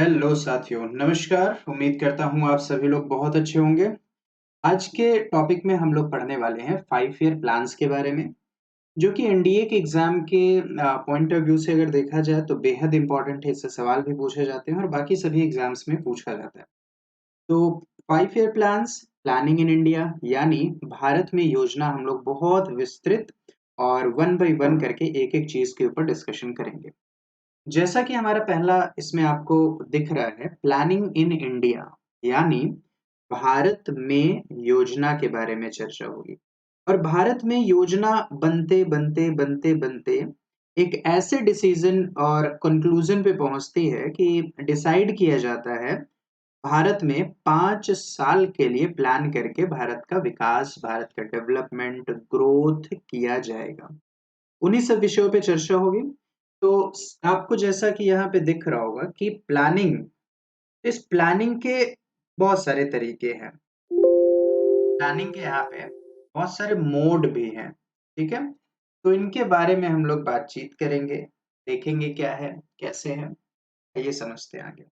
Hello साथियों, नमस्कार। उम्मीद करता हूँ आप सभी लोग बहुत अच्छे होंगे। आज के टॉपिक में हम लोग पढ़ने वाले हैं 5 ईयर प्लान्स के बारे में, जो कि एनडीए के एग्जाम के पॉइंट ऑफ व्यू से अगर देखा जाए तो बेहद इंपॉर्टेंट है। इससे सवाल भी पूछे जाते हैं और बाकी सभी एग्जाम्स में पूछा जाता है। तो 5 year plans, planning in India, यानी भारत में योजना हम लोग बहुत विस्तृत और वन बाय वन करके एक-एक चीज के ऊपर डिस्कशन करेंगे। जैसा कि हमारा पहला इसमें आपको दिख रहा है, प्लानिंग इन इंडिया, यानी भारत में योजना के बारे में चर्चा होगी। और भारत में योजना बनते बनते बनते बनते एक ऐसे डिसीजन और कंक्लूजन पे पहुंचती है कि डिसाइड किया जाता है भारत में 5 साल के लिए प्लान करके भारत का विकास, भारत का डेवलपमेंट, ग्रोथ किया जाएगा। उन्हीं सब विषयों पे चर्चा होगी। तो आपको जैसा कि यहाँ पे दिख रहा होगा कि प्लानिंग, इस प्लानिंग के बहुत सारे तरीके हैं। प्लानिंग के यहाँ पे बहुत सारे मोड भी हैं, ठीक है। तो इनके बारे में हम लोग बातचीत करेंगे, देखेंगे क्या है, कैसे है, ये समझते हैं आगे।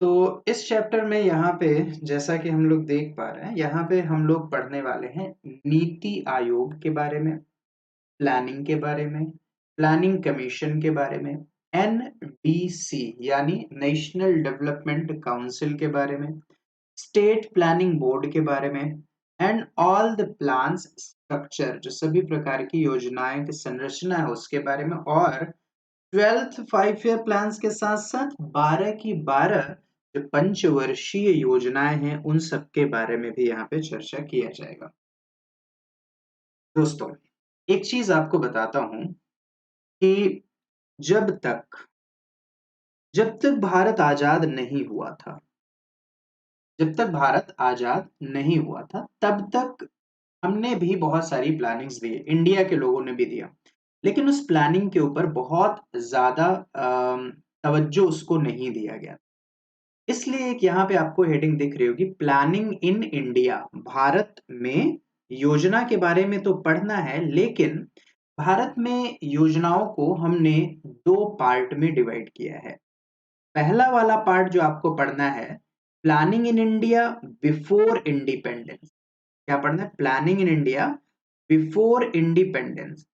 तो इस चैप्टर में यहाँ पे जैसा कि हम लोग देख पा रहे हैं, यहाँ पे हम लोग पढ़ने वाले हैं नीति आयोग के बारे में, प्लानिंग के बारे में, प्लानिंग कमीशन के बारे में, एनडीसी यानी नेशनल डेवलपमेंट काउंसिल के बारे में, स्टेट प्लानिंग बोर्ड के बारे में, and all the plans structure, जो सभी प्रकार की योजनाएं की संरचना है उसके बारे में, और 12th 5 ईयर प्लान्स के साथ साथ 12 की 12 जो पंचवर्षीय योजनाएं हैं उन सब के बारे में भी यहाँ पे चर्चा किया जाएगा। दोस्तों, एक चीज आपको बताता हूं कि जब तक जब तक भारत आजाद नहीं हुआ था, जब तक भारत आजाद नहीं हुआ था तब तक हमने भी बहुत सारी प्लानिंग्स दी, इंडिया के लोगों ने भी दिया। लेकिन उस प्लानिंग के ऊपर बहुत ज्यादा तवज्जो उसको नहीं दिया गया। इसलिए एक यहाँ पे आपको हेडिंग दिख रही होगी, प्लानिंग इन इंडिया। भारत में योजना के बारे में तो पढ़ना है, लेकिन भारत में योजनाओं को हमने दो पार्ट में डिवाइड किया है। पहला वाला पार्ट जो आपको पढ़ना है, planning in India before independence. क्या पढ़ना है? Planning in India before independence.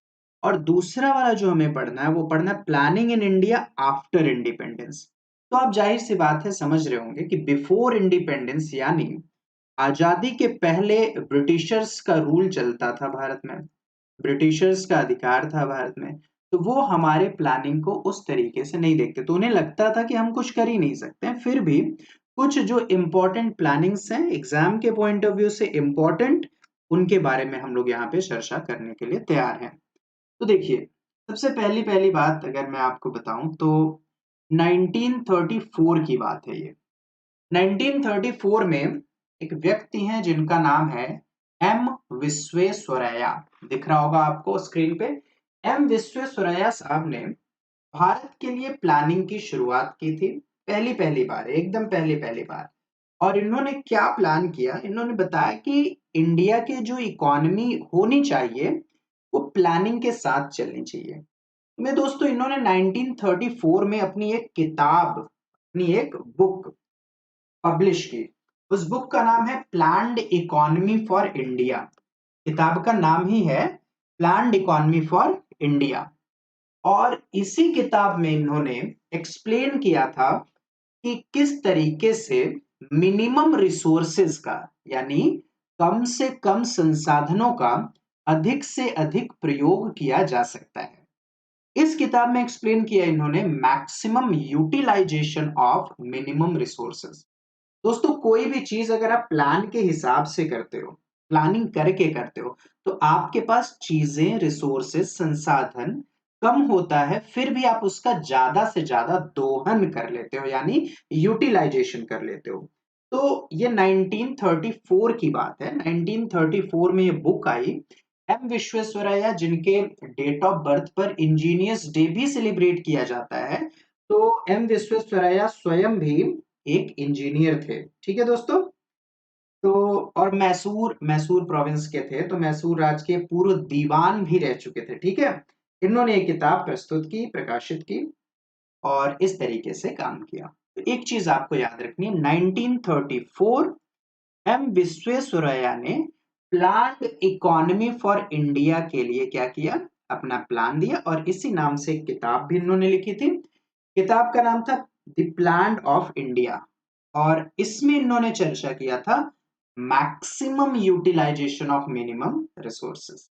और दूसरा वाला जो हमें पढ़ना है वो पढ़ना है planning in India after independence. तो आप जाहिर सी बात है समझ रहे होंगे कि बिफोर इंडिपेंडेंस यानी आजादी के पहले ब्रिटिशर्स का रूल चलता था भारत में, ब्रिटिशर्स का अधिकार था भारत में। तो वो हमारे प्लानिंग को उस तरीके से नहीं देखते, तो उन्हें लगता था कि हम कुछ कर ही नहीं सकते हैं। फिर भी कुछ जो इम्पोर्टेंट प्लानिंग्स हैं एग्जाम के पॉइंट ऑफ व्यू से इम्पोर्टेंट, उनके बारे में हम लोग यहाँ पे चर्चा करने के लिए तैयार हैं। तो देखिए, सबसे पहली पहली बात अगर मैं आपको बताऊं तो 1934 की बात है ये। 1934 में एक व्यक्ति हैं जिनका नाम है एम विश्वेश्वरैया। दिख रहा होगा आपको स्क्रीन पे। एम विश्वेश्वरैया साहब ने भारत के लिए प्लानिंग की शुरुआत की थी, पहली पहली बार, एकदम पहली पहली बार। और इन्होंने क्या प्लान किया, इन्होंने बताया कि इंडिया के जो इकोनॉमी होनी चाहिए वो प्लानिंग के साथ चलनी चाहिए। मैं दोस्तों, इन्होंने 1934 में अपनी एक किताब, अपनी एक बुक पब्लिश की। उस बुक का नाम है प्लान्ड इकोनॉमी फॉर इंडिया। किताब का नाम ही है प्लान्ड इकोनॉमी फॉर इंडिया। और इसी किताब में इन्होंने एक्सप्लेन किया था कि किस तरीके से मिनिमम रिसोर्सेज का, यानी कम से कम संसाधनों का अधिक से अधिक प्रयोग किया जा सकता है। इस किताब में एक्सप्लेन किया इन्होंने maximum utilisation of minimum resources. दोस्तों, कोई भी चीज अगर आप प्लान के हिसाब से करते हो, प्लानिंग करके करते हो, तो आपके पास चीजें, रिसोर्सेज, संसाधन कम होता है, फिर भी आप उसका ज्यादा से ज्यादा दोहन कर लेते हो, यानी यूटिलाइजेशन कर लेते हो। तो ये 1934 की बात है। 1934 में ये बुक आई। एम विश्वेश्वरैया, जिनके डेट ऑफ बर्थ पर इंजीनियर्स डे भी सेलिब्रेट किया जाता है, तो एम विश्वेश्वरैया स्वयं भी एक इंजीनियर थे। ठीक है दोस्तों। तो और मैसूर मैसूर प्रोविंस के थे, तो मैसूर राज्य के पूर्व दीवान भी रह चुके थे। ठीक है। इन्होंने ये किताब प्रस्तुत की, प्रकाशित की और इस तरीके से काम किया। तो एक चीज आपको याद रखनी है, 1934 एम विश्वेश्वरैया ने प्लान्ड इकोनॉमी फॉर इंडिया के लिए क्या किया, अपना प्लान दिया और इसी नाम से एक किताब भी इन्होंने लिखी थी। किताब का नाम था द प्लान ऑफ इंडिया और इसमें इन्होंने चर्चा किया था maximum utilisation of minimum resources.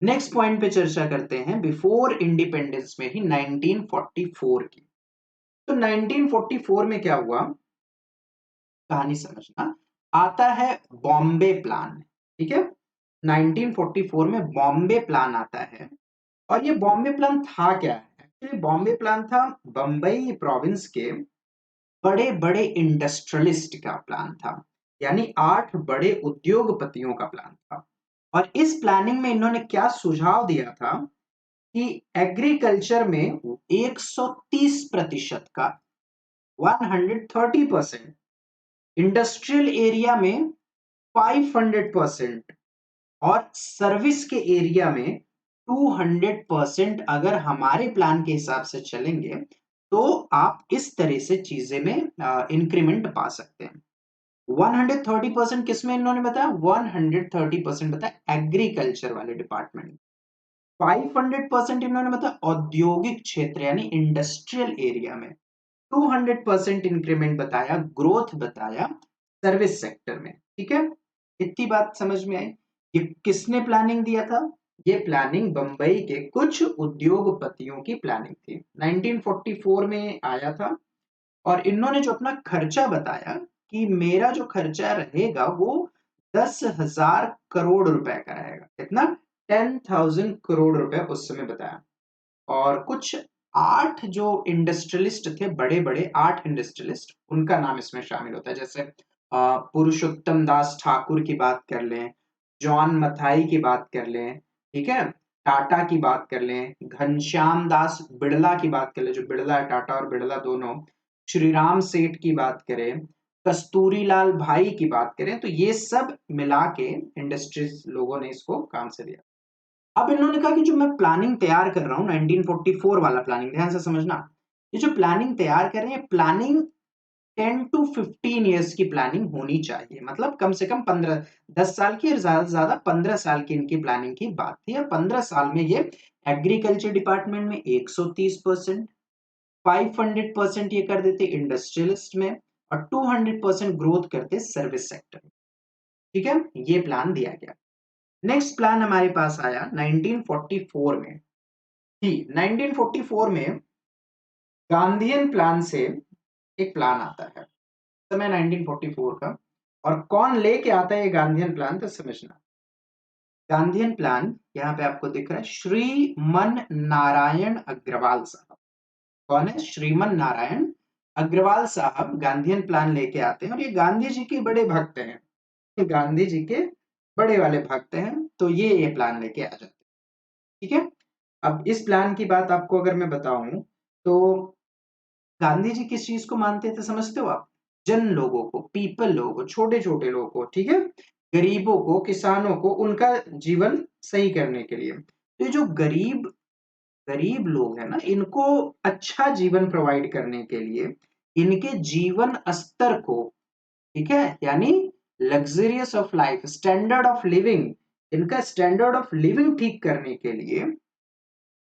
Next point पे चर्चा करते हैं बिफोर इंडिपेंडेंस में ही 1944 की। तो 1944 में क्या हुआ, कहानी समझना, आता है बॉम्बे प्लान। ठीक है, 1944 में बॉम्बे प्लान आता है और ये बॉम्बे प्लान था क्या है, एक्चुअली बॉम्बे प्लान था बंबई प्रोविंस के बड़े बड़े इंडस्ट्रियलिस्ट का प्लान था, यानी 8 बड़े उद्योगपतियों का प्लान था। और इस प्लानिंग में इन्होंने क्या सुझाव दिया था कि एग्रीकल्चर में 130% का, 130%, इंडस्ट्रियल एरिया में 500% और सर्विस के एरिया में 200% अगर हमारे प्लान के हिसाब से चलेंगे तो आप इस तरह से चीजें में इंक्रीमेंट पा सकते हैं। 130% किसमें इन्होंने बताया, 130% बताया एग्रीकल्चर वाले डिपार्टमेंट, 500% इन्होंने बताया औद्योगिक क्षेत्र यानी इंडस्ट्रियल एरिया में, 200% इंक्रीमेंट बताया, ग्रोथ बताया सर्विस सेक्टर में। ठीक है, इतनी बात समझ में आई। ये किसने प्लानिंग दिया था, ये प्लानिंग बंबई के कुछ उद्योगपतियों की प्लानिंग थी, 1944 में आया था। और इन्होंने जो अपना खर्चा बताया कि मेरा जो खर्चा रहेगा वो 10,000 करोड़ रुपए का रहेगा, कितना, 10,000 करोड़ रुपए उस समय बताया। और कुछ 8 जो इंडस्ट्रियलिस्ट थे, बड़े बड़े 8 इंडस्ट्रियलिस्ट, उनका नाम इसमें शामिल होता है, जैसे पुरुषोत्तम दास ठाकुर की बात कर लें, जॉन मथाई की बात कर लें, ठीक है, टाटा की बात कर लें, घनश्याम दास बिड़ला की बात कर लें, जो बिड़ला टाटा और बिड़ला दोनों, श्री राम सेठ की बात करें, कस्तूरी लाल भाई की बात करें, तो ये सब मिला के इंडस्ट्रीज लोगों ने इसको काम से दिया। अब इन्होंने कहा कि जो मैं प्लानिंग तैयार कर रहा हूं 1944 वाला प्लानिंग, ध्यान से समझना, ये जो प्लानिंग तैयार कर रहे हैं, प्लानिंग 10 to 15 ईयर्स की प्लानिंग होनी चाहिए, मतलब कम से कम 15, 10 साल की और ज्यादा से ज्यादा 15 साल की इनकी प्लानिंग की बात थी। और 15 साल में ये एग्रीकल्चर डिपार्टमेंट में 130%, 500% ये कर देते इंडस्ट्रियलिस्ट में और 200% ग्रोथ करते सर्विस सेक्टर में। ठीक है, ये प्लान दिया गया। नेक्स्ट प्लान हमारे पास आया 1944 में। थी 1944 में गांधीयन प्लान से एक प्लान आता है, समय 1944 का। और कौन लेके आता है ये गांधीयन प्लान, तो समझना, गांधीयन प्लान यहाँ पे आपको दिख रहा है, श्रीमन नारायण अग्रवाल साहब। कौन है, श्रीमन नारायण अग्रवाल साहब गांधीयन प्लान लेके आते हैं और ये गांधी जी के बड़े भक्त हैं, ये गांधी जी के बड़े वाले भक्त हैं, तो ये प्लान लेके आ जाते हैं। ठीक है, अब इस प्लान की बात आपको अगर मैं बताऊं तो गांधी जी किस चीज को मानते थे समझते हो आप, जन लोगों को, पीपल लोगों को, छोटे छोटे लोगों को, ठीक है, गरीबों को, किसानों को, उनका जीवन सही करने के लिए। तो ये जो गरीब गरीब लोग हैं ना, इनको अच्छा जीवन प्रोवाइड करने के लिए, इनके जीवन स्तर को, ठीक है, यानी luxurious of life, standard of living, इनका स्टैंडर्ड ऑफ लिविंग ठीक करने के लिए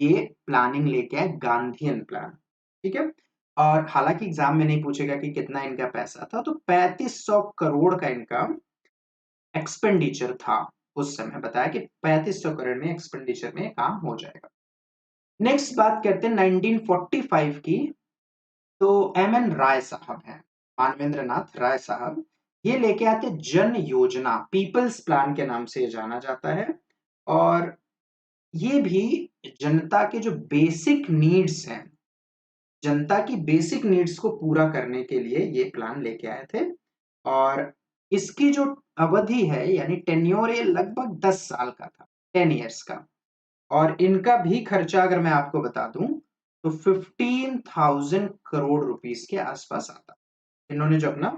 ये प्लानिंग लेके आए, गांधीयन प्लान। ठीक है, और हालांकि एग्जाम में नहीं पूछेगा कि कितना इनका पैसा था, तो 3500 करोड़ का इनका एक्सपेंडिचर था। उस समय बताया कि 3500 करोड़ में एक्सपेंडिचर में काम हो जाएगा। नेक्स्ट बात करते हैं 1945 की। तो एम एन राय साहब हैं, मानवेंद्र नाथ राय साहब, ये लेके आते जन योजना, पीपल्स प्लान के नाम से ये जाना जाता है। और ये भी जनता के जो बेसिक नीड्स हैं, जनता की बेसिक नीड्स को पूरा करने के लिए ये प्लान लेके आए थे। और इसकी जो अवधि है यानी टेन्योर, ये लगभग 10 साल का था, 10 इयर्स का। और इनका भी खर्चा अगर मैं आपको बता दूं तो 15,000 करोड़ रुपीस के आसपास आता। इन्होंने जो अपना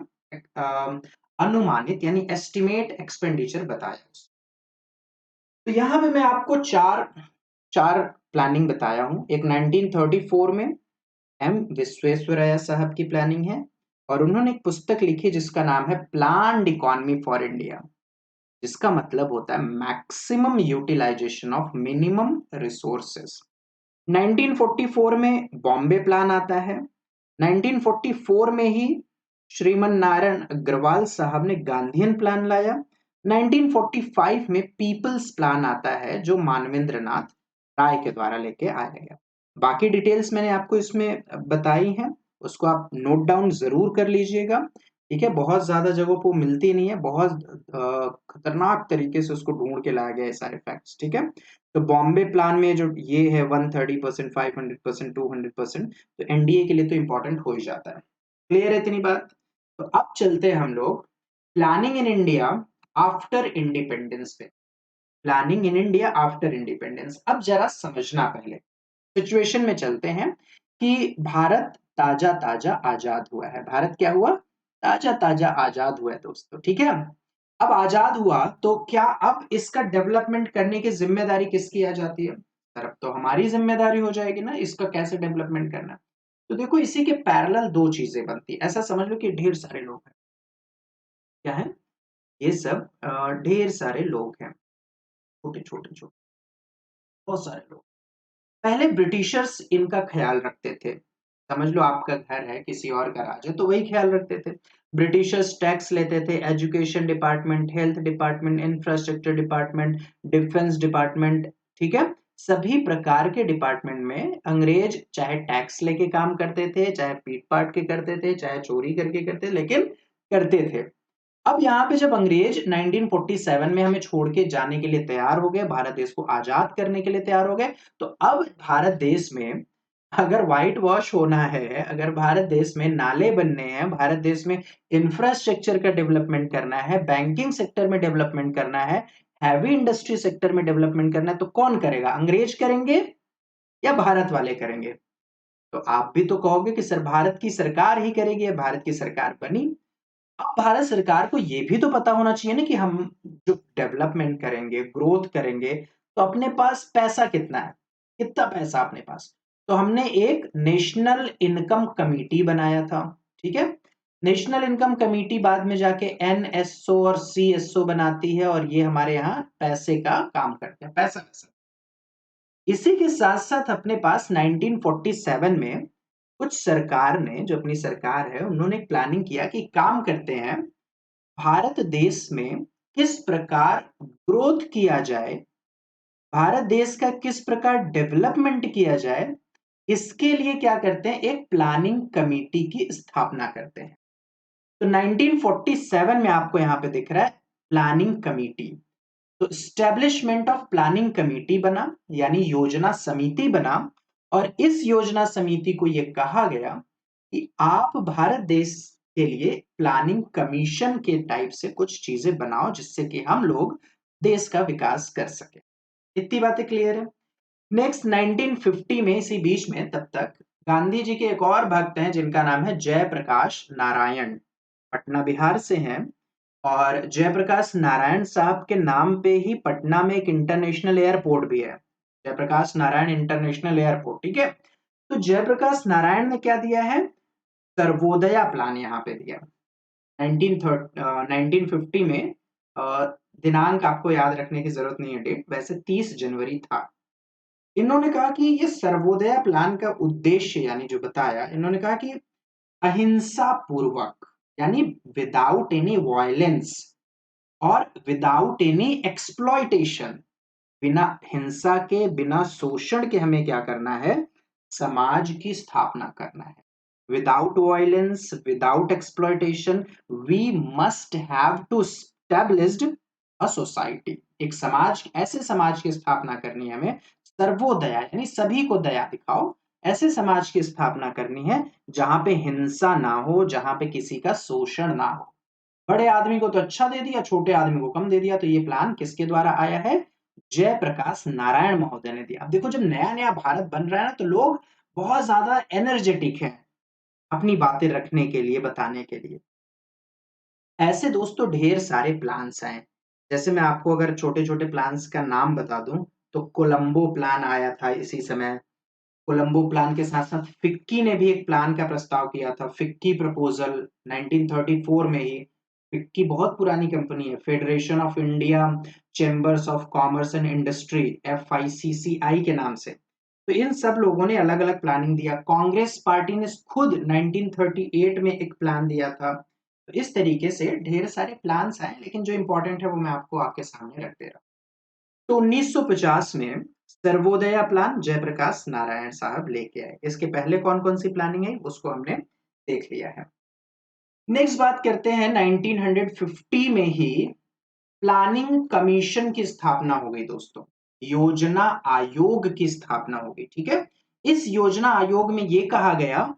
अनुमानित यानी एस्टिमेट एक्सपेंडिचर बताया। तो यहां पे मैं आपको 4 प्लानिंग बताया हूं। एक 1934 में एम विश्वेश्वरैया साहब की प्लानिंग है और उन्होंने एक पुस्तक लिखी जिसका नाम है प्लान्ड इकोनॉमी फॉर इंडिया, जिसका मतलब होता है maximum utilisation of minimum resources. 1944 में बॉम्बे प्लान आता है। 1944 में ही श्रीमन नारायण अग्रवाल साहब ने गांधीयन प्लान लाया। 1945 में पीपल्स प्लान आता है जो मानवेंद्र नाथ राय के द्वारा लेके आया गया। बाकी डिटेल्स मैंने आपको इसमें बताई हैं, उसको आप नोट डाउन जरूर कर लीजिएगा। ठीक है, बहुत ज्यादा जगहों पर मिलती नहीं है, बहुत खतरनाक तरीके से उसको ढूंढ के लाया गया है सारे फैक्ट्स। ठीक है, तो बॉम्बे प्लान में जो ये है 130%, 500%, 200%, तो एनडीए के लिए तो इंपॉर्टेंट हो ही जाता है। क्लियर है इतनी बात? तो अब चलते हैं हम लोग planning in India after independence पे। Planning in India after independence, अब जरा समझना पहले सिचुएशन में चलते हैं कि भारत ताजा ताजा आजाद हुआ है। भारत क्या हुआ? ताजा ताजा आजाद हुआ है दोस्तों। ठीक है, अब आजाद हुआ तो क्या अब इसका डेवलपमेंट करने की जिम्मेदारी किसकी आ जाती है? सर अब तो हमारी जिम्मेदारी हो जाएगी ना, इसका कैसे डेवलपमेंट करना। तो देखो इसी के पैरेलल दो चीजें बनती है। ऐसा समझ लो कि ढेर सारे लोग हैं। क्या है? ये सब ढेर सारे लोग हैं, छोटे छोटे छोटे, बहुत सारे लोग। पहले ब्रिटिशर्स इनका ख्याल रखते थे। समझ लो आपका घर है, किसी और का राज है, तो वही ख्याल रखते थे। ब्रिटिशर्स टैक्स लेते थे, education department, health department, infrastructure department, defence department, ठीक है, सभी प्रकार के डिपार्टमेंट में अंग्रेज चाहे टैक्स लेके काम करते थे, चाहे पीट पाट के करते थे, चाहे चोरी करके करते, लेकिन करते थे। अब यहाँ पे जब अंग्रेज 1947 में हमें छोड़ के जाने के लिए तैयार हो गए, भारत देश को आजाद करने के लिए तैयार हो गए, तो अब भारत देश में अगर व्हाइट वॉश होना है, अगर भारत देश में नाले बनने हैं, भारत देश में इंफ्रास्ट्रक्चर का डेवलपमेंट करना है, बैंकिंग सेक्टर में डेवलपमेंट करना है, हैवी इंडस्ट्री सेक्टर में डेवलपमेंट करना है, तो कौन करेगा? अंग्रेज करेंगे या भारत वाले करेंगे? तो आप भी तो कहोगे कि सर भारत की सरकार ही करेगी, भारत की सरकार बनी। अब भारत सरकार को ये भी तो पता होना चाहिए ना कि हम जो डेवलपमेंट करेंगे, ग्रोथ करेंगे, तो अपने पास पैसा कितना है, कितना पैसा अपने पास। तो हमने एक नेशनल इनकम कमिटी बनाया था। ठीक है, नेशनल इनकम कमिटी बाद में जाके एनएसओ और सीएसओ बनाती है और ये हमारे यहाँ पैसे का काम करते हैं, पैसा पैसा। इसी के साथ साथ अपने पास 1947 में कुछ सरकार ने, जो अपनी सरकार है, उन्होंने प्लानिंग किया कि काम करते हैं, भारत देश में किस प्रकार ग्रोथ किया जाए, भारत देश का किस प्रकार डेवलपमेंट किया जाए, इसके लिए क्या करते हैं, एक प्लानिंग कमेटी की स्थापना करते हैं। तो 1947 में आपको यहां पे दिख रहा है प्लानिंग कमेटी। तो स्टैब्लिशमेंट ऑफ प्लानिंग कमेटी बना, यानी योजना समिति बना, और इस योजना समिति को यह कहा गया कि आप भारत देश के लिए प्लानिंग कमीशन के टाइप से कुछ चीजें बनाओ जिससे कि हम लोग देश का विकास कर सके। इतनी बातें क्लियर है? नेक्स्ट 1950 में, इसी बीच में, तब तक गांधी जी के एक और भक्त हैं जिनका नाम है जयप्रकाश नारायण, पटना बिहार से हैं। और जयप्रकाश नारायण साहब के नाम पे ही पटना में एक इंटरनेशनल एयरपोर्ट भी है, जयप्रकाश नारायण इंटरनेशनल एयरपोर्ट। ठीक है, तो जयप्रकाश नारायण ने क्या दिया है? सर्वोदया प्लान यहाँ पे दिया 1950 में। दिनांक आपको याद रखने की जरूरत नहीं है, डेट वैसे 30 जनवरी था। इन्होंने कहा कि ये सर्वोदया प्लान का उद्देश्य, यानी जो बताया, इन्होंने कहा कि अहिंसा पूर्वक, यानी विदाउट एनी वायलेंस और विदाउट एनी एक्सप्लॉइटेशन, बिना हिंसा के, बिना शोषण के, हमें क्या करना है? समाज की स्थापना करना है। Without violence, without exploitation, we must have to established a society. एक समाज, ऐसे समाज की स्थापना करनी है हमें, सर्वोदया यानी सभी को दया दिखाओ, ऐसे समाज की स्थापना करनी है जहां पे हिंसा ना हो, जहां पे किसी का शोषण ना हो। बड़े आदमी को तो अच्छा दे दिया, छोटे आदमी को कम दे दिया। तो ये प्लान किसके द्वारा आया है? जयप्रकाश नारायण महोदय ने दिया। अब देखो जब नया नया भारत बन रहा है ना, तो लोग बहुत ज्यादा एनर्जेटिक हैं अपनी बातें रखने के लिए, बताने के लिए। ऐसे दोस्तों ढेर सारे प्लान्स हैं। जैसे मैं आपको अगर छोटे छोटे प्लान्स का नाम बता दूं, तो कोलंबो प्लान आया था इसी समय। कोलंबो प्लान के साथ साथ फिक्की ने भी एक प्लान का प्रस्ताव किया था, फिक्की प्रपोजल 1934 में ही। फिक्की बहुत पुरानी कंपनी है, federation of India chambers of commerce and industry, FICCI के नाम से। तो इन सब लोगों ने अलग अलग प्लानिंग दिया। कांग्रेस पार्टी ने खुद 1938 में एक प्लान दिया था। तो इस तरीके से ढेर सारे प्लान्स आए, लेकिन जो इंपॉर्टेंट है वो मैं आपको आपके सामने रख दे रहा हूँ। तो 1950 में सर्वोदया प्लान जयप्रकाश नारायण साहब लेके आए। इसके पहले कौन कौन सी प्लानिंग है उसको हमने देख लिया है। नेक्स्ट बात करते हैं, 1950 में ही प्लानिंग कमीशन की स्थापना हो गई दोस्तों। योजना आयोग की स्थापना हो गई, ठीक है। इस योजना आयोग में यह कहा गया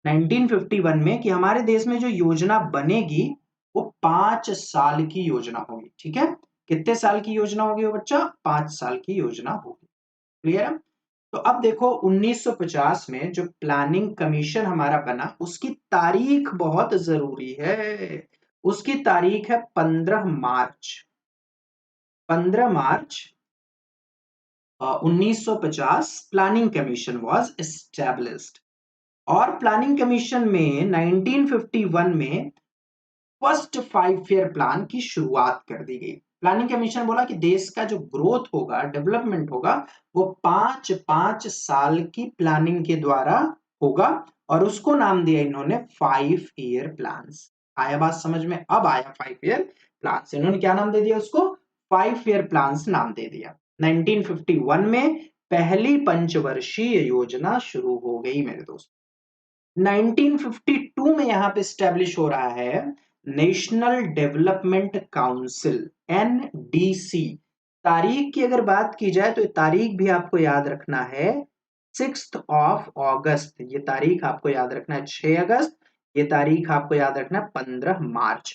1951 में कि हमारे देश में जो योजना बनेगी वो 5 साल की योजना होगी, ठीक है। कितने साल की योजना होगी वो बच्चा? 5 साल की योजना होगी। क्लियर है? तो अब देखो 1950 में जो प्लानिंग कमीशन हमारा बना उसकी तारीख बहुत जरूरी है। उसकी तारीख है 15 मार्च। 15 मार्च 1950 प्लानिंग कमीशन वॉज एस्टैब्लिश्ड। और प्लानिंग कमीशन में 1951 में फर्स्ट 5 ईयर प्लान की शुरुआत कर दी गई। प्लानिंग कमीशन बोला कि देश का जो ग्रोथ होगा, डेवलपमेंट होगा, वो 5-5 साल की प्लानिंग के द्वारा होगा। और उसको नाम दिया इन्होंने 5 ईयर प्लान्स। आया बात समझ में? अब आया 5 ईयर प्लान्स। इन्होंने क्या नाम दे दिया उसको? 5 ईयर प्लान्स नाम दे दिया। 1951 में पहली पंचवर्षीय योजना शुरू हो गई मेरे दोस्त। 1952 में यहां पे स्टैब्लिश हो रहा है नेशनल डेवलपमेंट काउंसिल, NDC। तारीख की अगर बात की जाए तो ये तारीख भी आपको याद रखना है, 6 अगस्त। ये तारीख आपको याद रखना है 6 अगस्त। ये तारीख आपको याद रखना है 15 मार्च।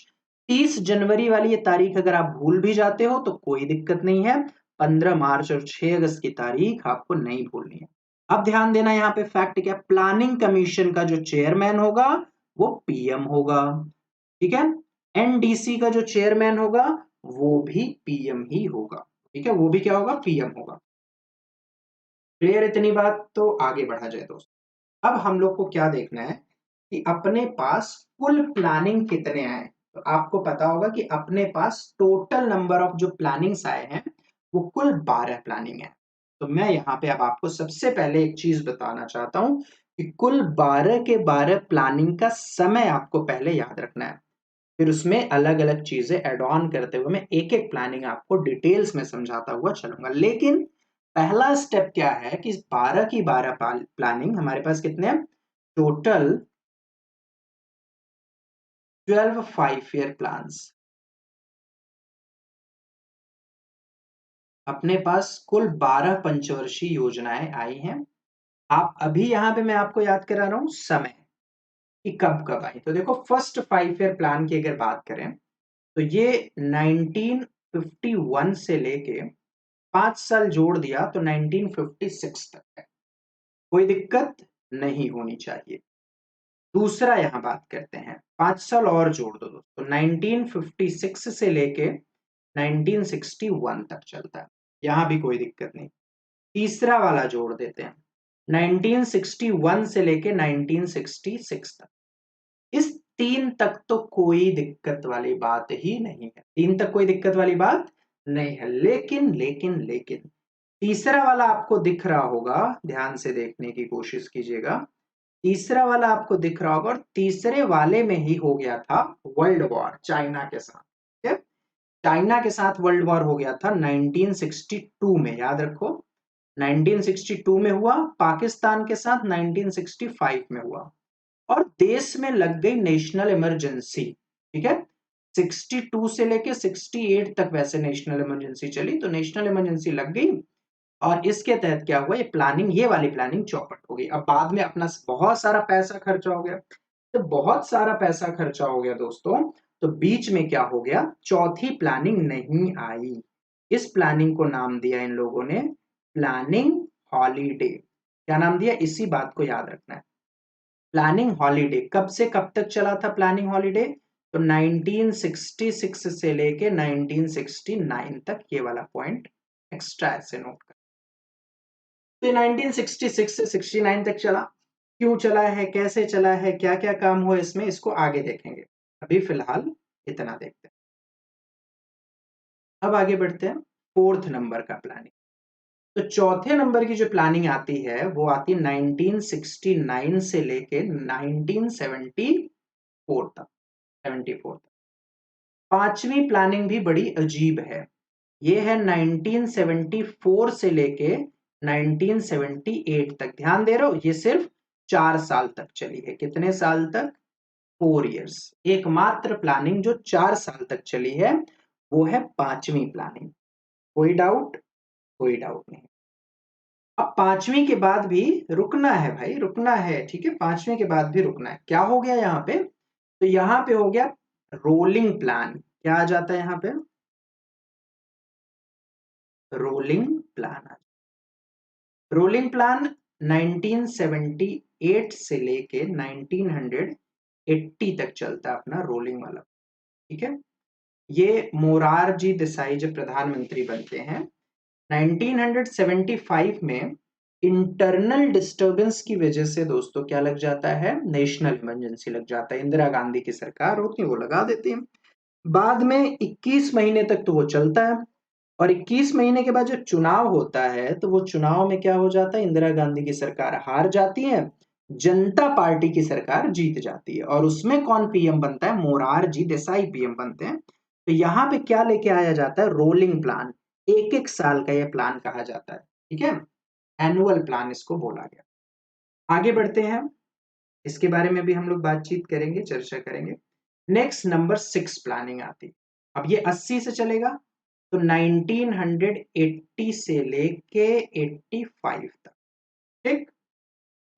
30 जनवरी वाली ये तारीख अगर आप भूल भी जाते हो तो कोई दिक्कत नहीं है। 15 मार्च और 6 अगस्त की तारीख आपको नहीं भूलनी है। अब ध्यान देना, यहाँ पे फैक्ट क्या? प्लानिंग कमीशन का जो चेयरमैन होगा वो PM होगा, ठीक है। NDC का जो चेयरमैन होगा वो भी PM ही होगा, ठीक है। वो भी क्या होगा? PM होगा। क्लियर इतनी बात? तो आगे बढ़ा जाए दोस्त। अब हम लोग को क्या देखना है कि अपने पास कुल प्लानिंग कितने आए। तो आपको पता होगा कि अपने पास टोटल नंबर ऑफ जो प्लानिंग्स आए हैं वो कुल 12 प्लानिंग है। तो मैं यहाँ पे अब आपको सबसे पहले एक चीज बताना चाहता हूं कि कुल 12 के 12 प्लानिंग का समय आपको पहले याद रखना है। फिर उसमें अलग अलग चीजें एड ऑन करते हुए मैं एक एक प्लानिंग आपको डिटेल्स में समझाता हुआ चलूंगा। लेकिन पहला स्टेप क्या है कि 12 की 12 प्लानिंग हमारे पास कितने हैं? Total 12 5 year plans. अपने पास कुल 12 पंचवर्षीय योजनाएं आई हैं। आप अभी यहां पे मैं आपको याद करा रहा हूं समय कि कब कब आई। तो देखो फर्स्ट 5 ईयर प्लान की अगर बात करें तो ये 1951 से लेके 5 साल जोड़ दिया तो 1956 तक है। कोई दिक्कत नहीं होनी चाहिए। दूसरा यहां बात करते हैं, 5 साल और जोड़ दो दोस्तों, 1956 से लेके 1961 तक चलता है, यहां भी कोई दिक्कत नहीं। तीसरा वाला जोड़ देते हैं, 1961 से लेके 1966 तक। इस 3 तक तो कोई दिक्कत वाली बात ही नहीं है, 3 तक कोई दिक्कत वाली बात नहीं है। लेकिन लेकिन लेकिन तीसरा वाला आपको दिख रहा होगा, ध्यान से देखने की कोशिश कीजिएगा। तीसरा वाला आपको दिख रहा होगा और तीसरे वाले में ही हो गया था वर्ल्ड वॉर चाइना के साथ, ठीक है। चाइना के साथ वर्ल्ड वॉर हो गया था 1962 में, याद रखो। 1962 में हुआ, पाकिस्तान के साथ 1965 में हुआ। और देश में लग गई नेशनल इमरजेंसी, ठीक है। 62 से लेके 68 तक वैसे नेशनल इमरजेंसी चली, तो नेशनल इमरजेंसी लग गई। और इसके तहत क्या हुआ, ये प्लानिंग, ये वाली प्लानिंग चौपट हो गई। अब बाद में अपना बहुत सारा पैसा खर्चा हो गया। तो बहुत सारा पैसा खर्चा हो गया दोस्तों, तो बीच में क्या हो गया, चौथी प्लानिंग नहीं आई। इस प्लानिंग को नाम दिया इन लोगों ने प्लानिंग हॉलीडे। क्या नाम दिया? इसी बात को याद रखना है, प्लानिंग हॉलीडे। कब से कब तक चला था प्लानिंग हॉलीडे? तो 1966 से लेके 1969 तक। ये वाला पॉइंट एक्स्ट्रा ऐसे नोट कर। तो 1966 से 69 तक चला। क्यों चला है, कैसे चला है, क्या क्या काम हुआ इसमें, इसको आगे देखेंगे। अभी फिलहाल इतना देखते हैं। अब आगे बढ़ते हैं फोर्थ नंबर का प्लानिंग। तो चौथे नंबर की जो प्लानिंग आती है वो आती है 1969 से लेके 1974 तक, 74 तक। पांचवी प्लानिंग भी बड़ी अजीब है। ये है 1974 से लेके 1978 तक। ध्यान दे रहे हो, ये सिर्फ 4 साल तक चली है। कितने साल तक? 4 इयर्स। एकमात्र प्लानिंग जो 4 साल तक चली है वो है पांचवी प्लानिंग। कोई डाउट? कोई डाउट नहीं। अब पांचवी के बाद भी रुकना है भाई, रुकना है, ठीक है, पांचवी के बाद भी रुकना है। क्या हो गया यहाँ पे? तो यहाँ पे हो गया रोलिंग प्लान। क्या आ जाता है यहाँ पे? Rolling plan. रोलिंग प्लान 1978 से लेके 1980 तक चलता है अपना रोलिंग वाला, ठीक है। ये मोरारजी देसाई जब प्रधानमंत्री बनते हैं 1975 में, इंटरनल डिस्टरबेंस की वजह से दोस्तों क्या लग जाता है? नेशनल इमरजेंसी लग जाता है। इंदिरा गांधी की सरकार होती है, वो लगा देती है। बाद में 21 महीने तक तो वो चलता है, और 21 महीने के बाद जो चुनाव होता है तो वो चुनाव में क्या हो जाता है? इंदिरा गांधी की सरकार हार जाती है, जनता पार्टी की सरकार जीत जाती है, और उसमें कौन पीएम बनता है? मोरारजी देसाई पीएम बनते हैं। तो यहाँ पे क्या लेके आया जाता है? Rolling plan. एक एक साल का यह प्लान कहा जाता है, ठीक है। एनुअल प्लान इसको बोला गया। आगे बढ़ते हैं, इसके बारे में भी हम लोग बातचीत करेंगे, चर्चा करेंगे। नेक्स्ट नंबर 6 प्लानिंग आती। अब ये 80 से चलेगा, तो 1980 से लेके 85 तक, ठीक।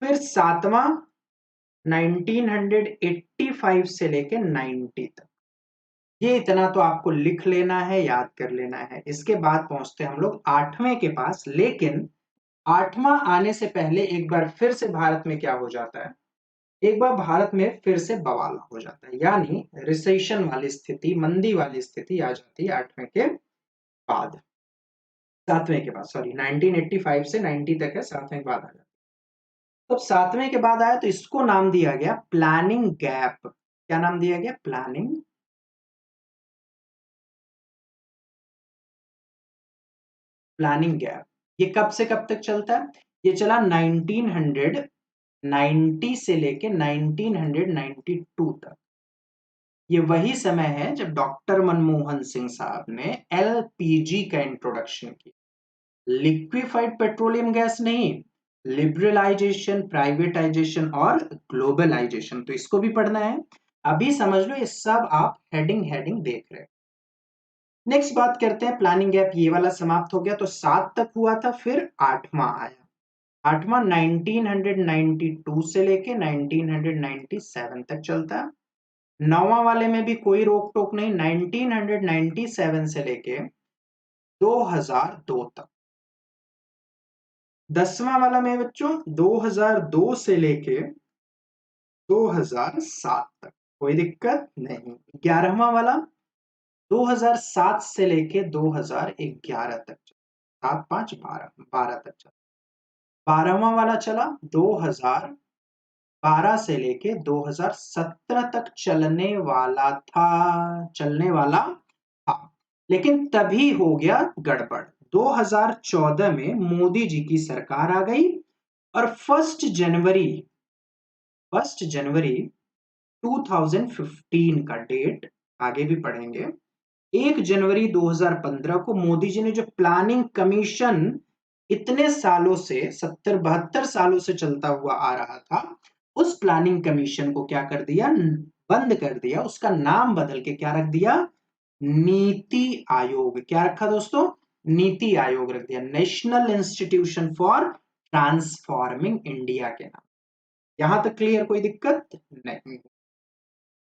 फिर सातवां 1985 से लेके 90 तक। ये इतना तो आपको लिख लेना है, याद कर लेना है। इसके बाद पहुंचते हैं हम लोग आठवें के पास। लेकिन आठवां आने से पहले एक बार फिर से भारत में क्या हो जाता है? एक बार भारत में फिर से बवाल हो जाता है, यानी रिसेशन वाली स्थिति, मंदी वाली स्थिति आ जाती है आठवें के बाद। सातवें के बाद, सॉरी, 1985 से 90 तक है, सातवें के बाद आ जाता है। तो सातवें के बाद आया तो इसको नाम दिया गया प्लानिंग गैप। क्या नाम दिया गया? Planning gap. ये कब से कब तक चलता है? ये चला 1990 से लेके 1992 तक। ये वही समय है जब डॉक्टर मनमोहन सिंह साहब ने एलपीजी का इंट्रोडक्शन किया। लिक्विफाइड पेट्रोलियम गैस नहीं, लिबरलाइजेशन, प्राइवेटाइजेशन और ग्लोबलाइजेशन। तो इसको भी पढ़ना है। अभी समझ लो, ये सब आप हेडिंग हेडिंग देख रहे हैं। नेक्स्ट बात करते हैं प्लानिंग गैप। ये वाला समाप्त हो गया, तो 7 तक हुआ था, फिर आठवां आया। आठवां 1992 से लेके 1997 तक चलता है। नौवां वाले में भी कोई रोक टोक नहीं, 1997 से लेके 2002 तक। 10वां वाला में बच्चों 2002 से लेके 2007 तक, कोई दिक्कत नहीं। 11वां वाला 2007 से लेके 2011 तक, 7 5 12, 12 तक चला। 12वां वाला चला 2012 से लेके 2017 तक चलने वाला था। लेकिन तभी हो गया गड़बड़। 2014 में मोदी जी की सरकार आ गई, और 1 जनवरी 2015 का डेट, आगे भी पढ़ेंगे, 1 जनवरी 2015 को मोदी जी ने जो प्लानिंग कमीशन इतने सालों से, 70 72 सालों से चलता हुआ आ रहा था, उस प्लानिंग कमीशन को क्या कर दिया? बंद कर दिया। उसका नाम बदल के क्या रख दिया? नीति आयोग। क्या रखा दोस्तों? नीति आयोग रख दिया, national institution for transforming India के नाम। यहां तक क्लियर? कोई दिक्कत नहीं।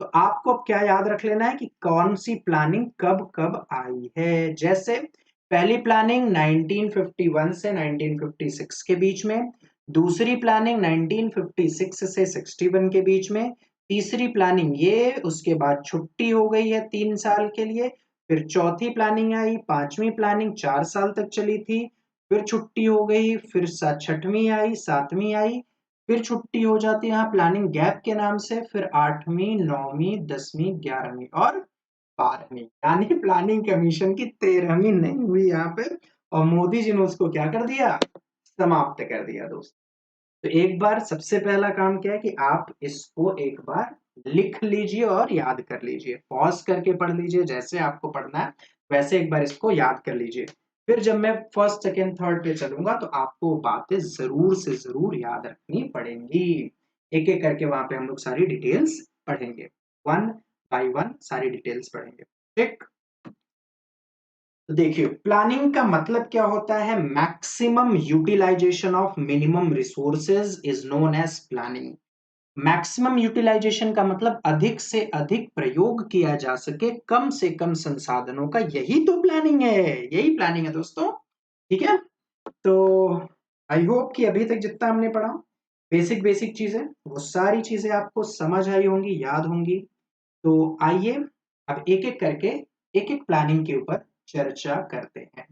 तो आपको अब क्या याद रख लेना है कि कौन सी प्लानिंग कब कब आई है। जैसे पहली प्लानिंग 1951 से 1956 के बीच में, दूसरी प्लानिंग 1956 से 61 के बीच में, तीसरी प्लानिंग ये, उसके बाद छुट्टी हो गई है 3 साल के लिए, फिर चौथी प्लानिंग आई, पांचवी प्लानिंग 4 साल तक चली थी, फिर छुट्टी हो गई, फिर छठवीं आई, सातवीं आई, फिर छुट्टी हो जाती है यहाँ प्लानिंग गैप के नाम से, फिर आठवीं, नौवीं, 10वीं, 11वीं और 12वीं, यानी प्लानिंग कमीशन की 13वीं नहीं हुई यहाँ पे, और मोदी जी ने उसको क्या कर दिया, समाप्त कर दिया दोस्त। तो एक बार सबसे पहला काम क्या है कि आप इसको एक बार लिख लीजिए और याद कर लीजिए, पॉज करके पढ़ लीजिए, जैसे आपको पढ़ना है वैसे एक बार इसको याद कर लीजिए। फिर जब मैं फर्स्ट सेकेंड थर्ड पे चलूंगा तो आपको बातें जरूर से जरूर याद रखनी पड़ेंगी। एक एक करके वहां पे हम लोग सारी डिटेल्स पढ़ेंगे, वन बाय वन सारी डिटेल्स पढ़ेंगे, ठीक। तो देखिए प्लानिंग का मतलब क्या होता है, maximum utilisation of minimum resources is known as planning. Maximum utilisation का मतलब अधिक से अधिक प्रयोग किया जा सके कम से कम संसाधनों का, यही तो प्लानिंग है, यही प्लानिंग है दोस्तों, ठीक है। तो आई होप कि अभी तक जितना हमने पढ़ा बेसिक बेसिक चीजें, वो सारी चीजें आपको समझ आई होंगी, याद होंगी। तो आइए अब एक एक करके एक एक प्लानिंग के ऊपर चर्चा करते हैं।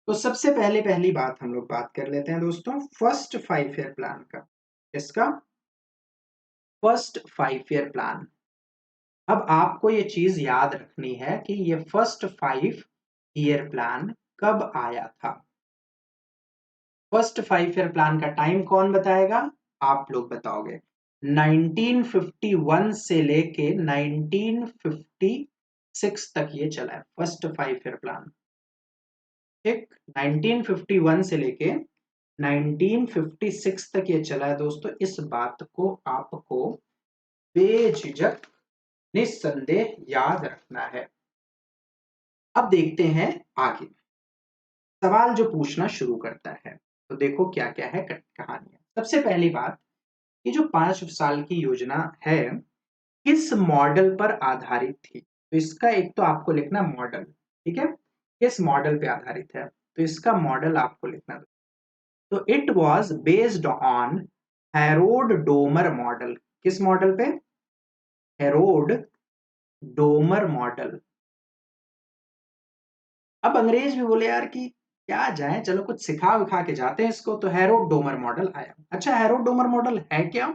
तो सबसे पहले पहली बात हम लोग बात कर लेते हैं दोस्तों फर्स्ट 5 ईयर प्लान का। इसका फर्स्ट 5 ईयर प्लान। अब आपको ये चीज याद रखनी है कि ये फर्स्ट 5 ईयर प्लान कब आया था। फर्स्ट 5 ईयर प्लान का टाइम कौन बताएगा, आप लोग बताओगे। 1951 से लेके 1956 तक ये चला है फर्स्ट 5 ईयर प्लान, ठीक। 1951 से लेके 1956 तक ये चला है दोस्तों। इस बात को आपको बेझिझक निस्संदेह याद रखना है। अब देखते हैं आगे, सवाल जो पूछना शुरू करता है, तो देखो क्या क्या है कहानियां। सबसे पहली बात, ये जो 5 साल की योजना है किस मॉडल पर आधारित थी, तो इसका एक तो आपको लिखना मॉडल, ठीक है, किस मॉडल पे आधारित है, तो इसका मॉडल आपको लिखना। तो it was based on Herod Domar model. किस मॉडल पे, हेरोड डोमर मॉडल। अब अंग्रेज भी बोले यार कि क्या जाए, चलो कुछ सिखा विखा के जाते हैं इसको, तो हेरोड डोमर मॉडल आया। अच्छा हेरोड डोमर मॉडल है क्या,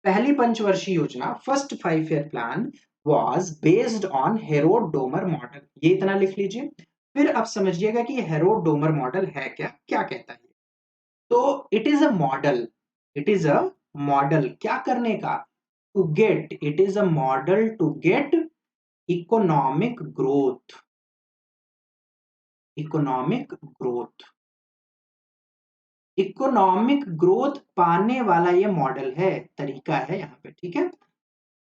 पहली पंचवर्षीय योजना first 5 year plan was based on Herod Domar model, ये इतना लिख लीजिए। फिर आप समझिएगा कि हेरोड डोमर मॉडल है क्या, क्या कहता है। तो it is a model, it is a model क्या करने का, to get, it is a model to get economic growth, economic growth, economic growth पाने वाला ये मॉडल है, तरीका है यहाँ पे, ठीक है।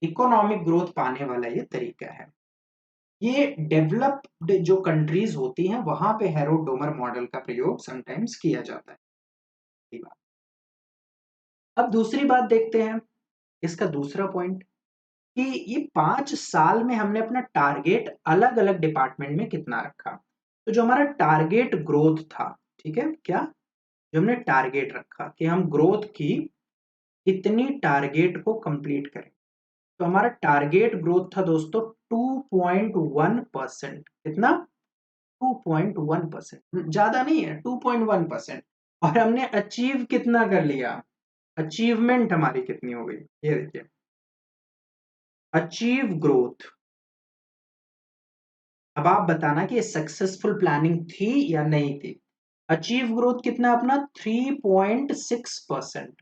इकोनॉमिक ग्रोथ पाने वाला ये तरीका है। ये डेवलप्ड जो कंट्रीज होती हैं वहां पे हेरोड डोमर मॉडल का प्रयोग समटाइम्स किया जाता है। अब दूसरी बात देखते हैं, इसका दूसरा पॉइंट कि ये 5 साल में हमने अपना टारगेट अलग अलग डिपार्टमेंट में कितना रखा। तो जो हमारा टारगेट ग्रोथ था, ठीक है, क्या जो हमने टारगेट रखा कि हम ग्रोथ की इतनी टारगेट को कंप्लीट करें, तो हमारा टारगेट ग्रोथ था दोस्तों 2.1%। कितना, 2.1%, ज्यादा नहीं है, 2.1%। और हमने अचीव कितना कर लिया, अचीवमेंट हमारी कितनी हो गई, ये देखिए, अचीव ग्रोथ। अब आप बताना कि ये सक्सेसफुल प्लानिंग थी या नहीं थी। अचीव ग्रोथ कितना अपना 3.6%,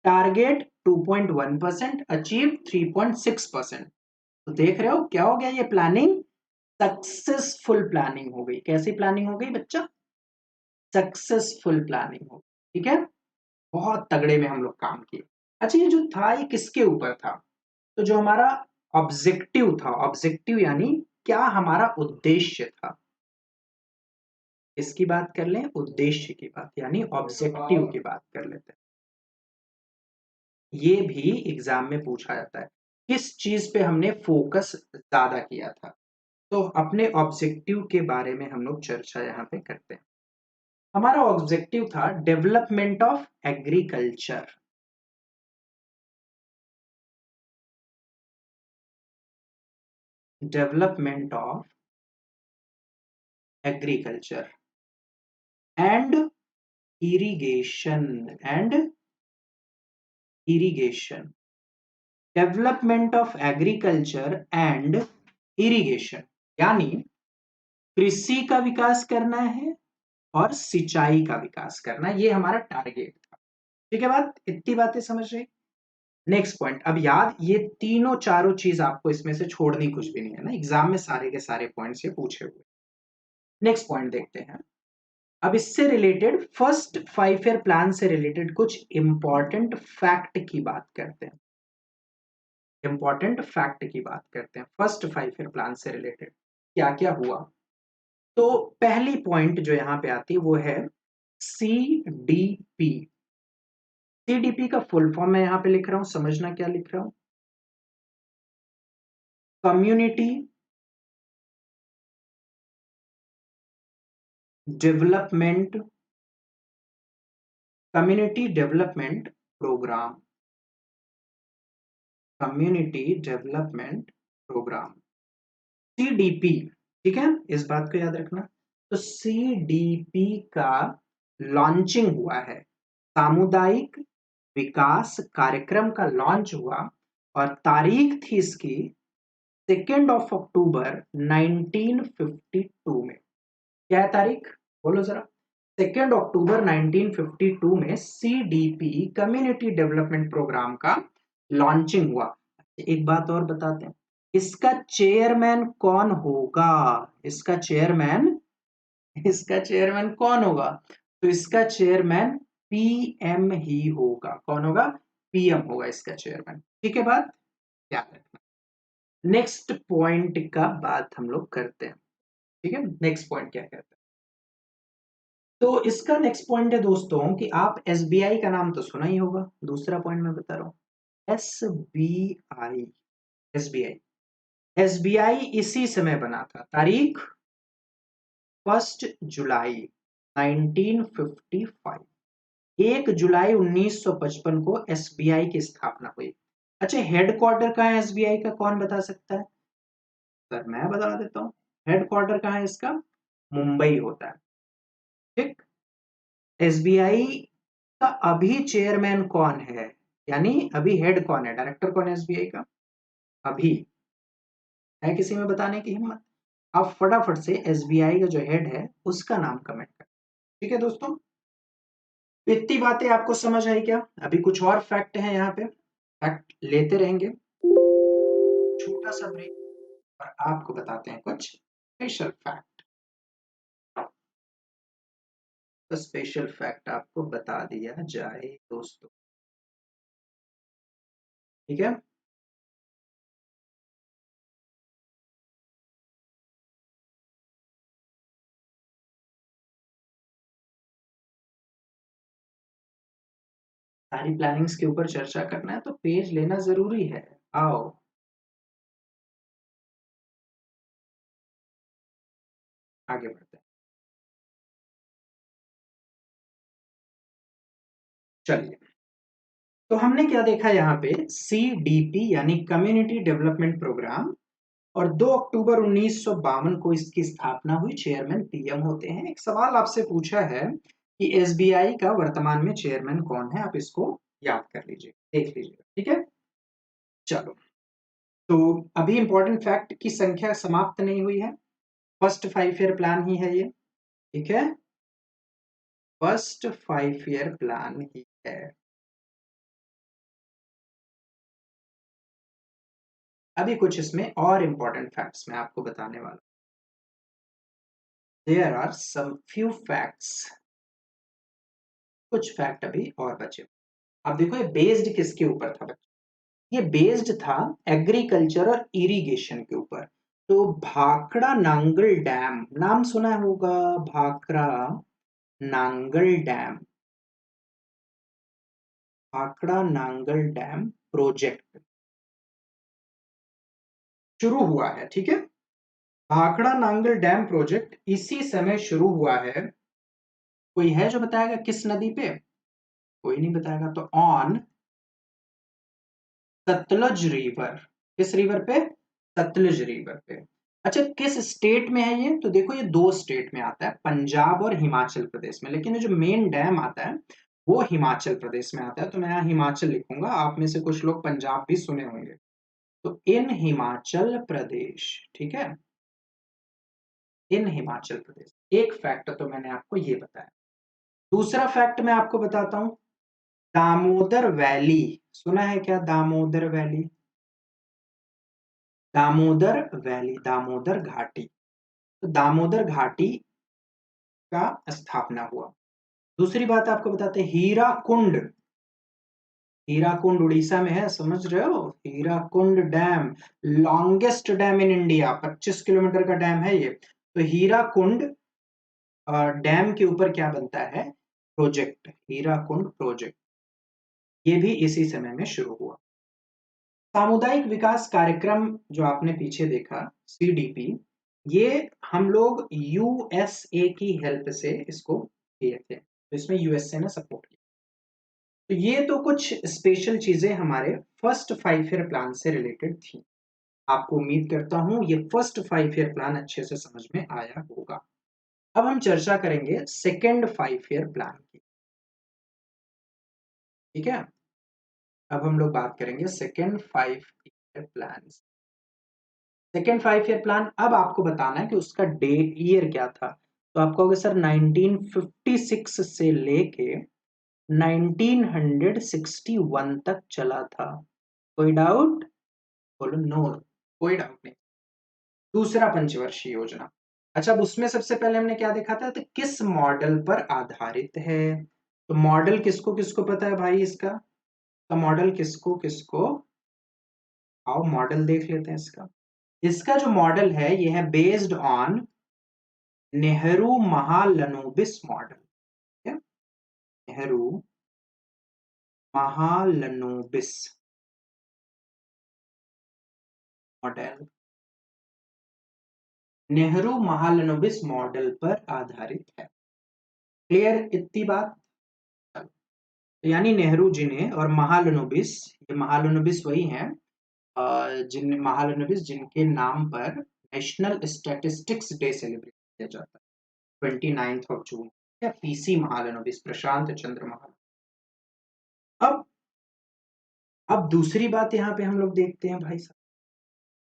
टारगेट 2.1%, अचीव 3.6%। तो देख रहे हो क्या हो गया, ये प्लानिंग सक्सेसफुल प्लानिंग हो गई। कैसी प्लानिंग हो गई बच्चा, सक्सेसफुल प्लानिंग हो गई, ठीक है। बहुत तगड़े में हम लोग काम किए। अच्छा ये जो था ये किसके ऊपर था, तो जो हमारा ऑब्जेक्टिव था, ऑब्जेक्टिव यानी क्या हमारा उद्देश्य था, इसकी बात कर लें, उद्देश्य की बात यानी ऑब्जेक्टिव की बात कर लेते हैं। ये भी एग्जाम में पूछा जाता है, किस चीज पे हमने फोकस ज्यादा किया था। तो अपने ऑब्जेक्टिव के बारे में हम लोग चर्चा यहाँ पे करते हैं। हमारा ऑब्जेक्टिव था development of agriculture, development of agriculture. And irrigation, development of agriculture and irrigation, यानी कृषि का विकास करना है और सिंचाई का विकास करना, ये हमारा टारगेट था। ठीक है, बात इतनी बातें समझ रही। नेक्स्ट पॉइंट, अब याद ये तीनों चारों चीज आपको इसमें से छोड़नी कुछ भी नहीं है ना, एग्जाम में सारे के सारे पॉइंट्स ये पूछे हुए। नेक्स्ट पॉइंट देखते हैं। अब इससे रिलेटेड फर्स्ट 5 ईयर प्लान से रिलेटेड कुछ इंपॉर्टेंट फैक्ट की बात करते हैं। इंपॉर्टेंट फैक्ट की बात करते हैं फर्स्ट 5 ईयर प्लान से रिलेटेड क्या क्या हुआ। तो पहली पॉइंट जो यहां पे आती है वो है सीडीपी। सीडीपी का फुल फॉर्म मैं यहां पे लिख रहा हूं, समझना क्या लिख रहा हूं। Community development, community development programme, community development programme, CDP. ठीक है, इस बात को याद रखना। तो सीडीपी का लॉन्चिंग हुआ है, सामुदायिक विकास कार्यक्रम का लॉन्च हुआ और तारीख थी इसकी 2 अक्टूबर 1952 में। क्या है तारीख, बोलो जरा। 2 अक्टूबर 1952 में सीडीपी कम्युनिटी डेवलपमेंट प्रोग्राम का लॉन्चिंग हुआ। एक बात और बताते हैं, इसका चेयरमैन कौन होगा। इसका चेयरमैन, इसका चेयरमैन कौन होगा। तो इसका चेयरमैन पीएम ही होगा। कौन होगा, पीएम होगा इसका चेयरमैन। ठीक है, बात ध्यान रखना। नेक्स्ट पॉइंट का बात हम लोग करते हैं। ठीक है, नेक्स्ट पॉइंट क्या कहते हैं। तो इसका नेक्स्ट पॉइंट है दोस्तों कि आप एसबीआई का नाम तो सुना ही होगा। दूसरा पॉइंट मैं बता रहा हूं, एसबीआई। एसबीआई, एसबीआई इसी समय बना था, तारीख 1 जुलाई 1955। 1 जुलाई 1955 को एसबीआई की स्थापना हुई। अच्छा, हेडक्वार्टर कहाँ है एसबीआई का, कौन बता सकता है। सर मैं बता देता हूँ, हेडक्वार्टर कहाँ है इसका, मुंबई होता है। ठीक, एसबीआई का अभी चेयरमैन कौन है, यानी अभी हेड कौन है, डायरेक्टर कौन है एसबीआई का अभी, है किसी में बताने की हिम्मत। आप फटाफट से एसबीआई का जो हेड है उसका नाम कमेंट करें। ठीक है दोस्तों, इतनी बातें आपको समझ आई क्या। अभी कुछ और फैक्ट है यहाँ पे, फैक्ट लेते रहेंगे, छोटा सा ब्रेक, और आपको बताते हैं कुछ स्पेशल फैक्ट। तो स्पेशल फैक्ट आपको बता दिया जाए दोस्तों। ठीक है, सारी प्लानिंग्स के ऊपर चर्चा करना है तो पेज लेना जरूरी है। आओ आगे बढ़ते हैं। चलिए, तो हमने क्या देखा यहाँ पे, सीडीपी यानी कम्युनिटी डेवलपमेंट प्रोग्राम, और 2 अक्टूबर 1952 को इसकी स्थापना हुई, चेयरमैन पीएम होते हैं। एक सवाल आपसे पूछा है कि एसबीआई का वर्तमान में चेयरमैन कौन है, आप इसको याद कर लीजिए, देख लीजिए। ठीक है, चलो, तो अभी इंपॉर्टेंट फैक्ट की संख्या समाप्त नहीं हुई है, फर्स्ट 5 ईयर प्लान ही है ये। ठीक है, फर्स्ट 5 ईयर प्लान ही है। अभी कुछ इसमें और इंपॉर्टेंट फैक्ट्स मैं आपको बताने वाला। There are some few facts, कुछ फैक्ट अभी और बचे। अब देखो ये बेस्ड किसके ऊपर था बच्चों, ये बेस्ड था एग्रीकल्चर और इरिगेशन के ऊपर। तो भाखड़ा नांगल डैम, नाम सुना होगा, Bhakra Nangal dam, Bhakra Nangal dam project शुरू हुआ है। ठीक है, भाखड़ा नांगल डैम प्रोजेक्ट इसी समय शुरू हुआ है। कोई है जो बताएगा किस नदी पे, कोई नहीं बताएगा। तो ऑन सतलुज रिवर, किस रिवर पे, सतलुज रिवर पे। अच्छा, किस स्टेट में है ये? तो देखो ये दो स्टेट में आता है, पंजाब और हिमाचल प्रदेश में, लेकिन ये जो मेन डैम आता है वो हिमाचल प्रदेश में आता है। तो मैं यहाँ हिमाचल लिखूंगा, आप में से कुछ लोग पंजाब भी सुने होंगे। तो इन हिमाचल प्रदेश, ठीक है, इन हिमाचल प्रदेश। एक फैक्ट तो मैंने आपको ये बताया। दूसरा फैक्ट मैं आपको बताता हूं, दामोदर वैली सुना है क्या? दामोदर वैली, दामोदर वैली, दामोदर घाटी। तो दामोदर घाटी का स्थापना हुआ। दूसरी बात आपको बताते हैं, हीराकुंड, हीराकुंड उड़ीसा में है, समझ रहे हो? Hirakud dam, longest dam in India, 25 kilometre का डैम है ये। तो हीराकुंड डैम के ऊपर क्या बनता है? Project, Hirakud project. ये भी इसी समय में शुरू हुआ। सामुदायिक विकास कार्यक्रम जो आपने पीछे देखा, सीडीपी, ये हम लोग यूएसए की हेल्प से इसको किए थे। तो इसमें यूएसए ने सपोर्ट किया। तो ये तो कुछ स्पेशल चीजें हमारे फर्स्ट 5 ईयर प्लान से रिलेटेड थी। आपको उम्मीद करता हूं ये फर्स्ट 5 ईयर प्लान अच्छे से समझ में आया होगा। अब हम चर्चा करेंगे सेकेंड 5 ईयर प्लान की, ठीक है? अब हम लोग बात करेंगे second 5 year plan. Second 5 year plan, अब आपको बताना है कि उसका डे ईयर क्या था। तो आप कहोगे सर 1956 से लेके 1961 तक चला था, कोई डाउट? बोलो नो, कोई डाउट नहीं। दूसरा पंचवर्षीय योजना। अच्छा, अब उसमें सबसे पहले हमने क्या देखा था? तो किस मॉडल पर आधारित है। तो मॉडल किसको किसको पता है भाई इसका? तो मॉडल किसको किसको, आओ मॉडल देख लेते हैं इसका। इसका जो मॉडल है ये है based on Nehru Mahalanobis model. क्या? नेहरू महालनोबिस मॉडल, नेहरू महालनोबिस मॉडल पर आधारित है। क्लियर इतनी बात? तो यानी नेहरू जी ने, और महालनोबिस, ये महालनोबिस वही हैं जिन महालनोबिस जिनके नाम पर नेशनल स्टैटिस्टिक्स डे सेलिब्रेट किया जाता है 29 जून। या पीसी महालनोबिस, प्रशांत चंद्र महालनोबिस। अब अब दूसरी बात यहाँ पे हम लोग देखते हैं भाई साहब,